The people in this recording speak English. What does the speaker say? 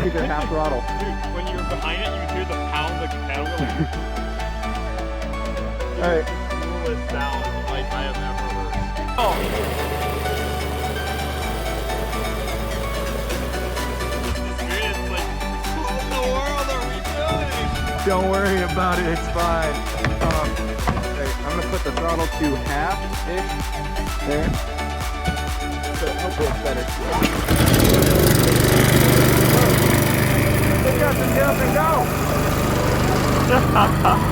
keep it half throttle. Dude, when you're behind it, you hear the pound of the pedal. Alright. Coolest sound like I have ever heard. Oh! It's like, what in the world are we doing? Don't worry about it, it's fine. Okay, I'm gonna put the throttle to half-ish. There. So hopefully it's better. Pick up and get up and go!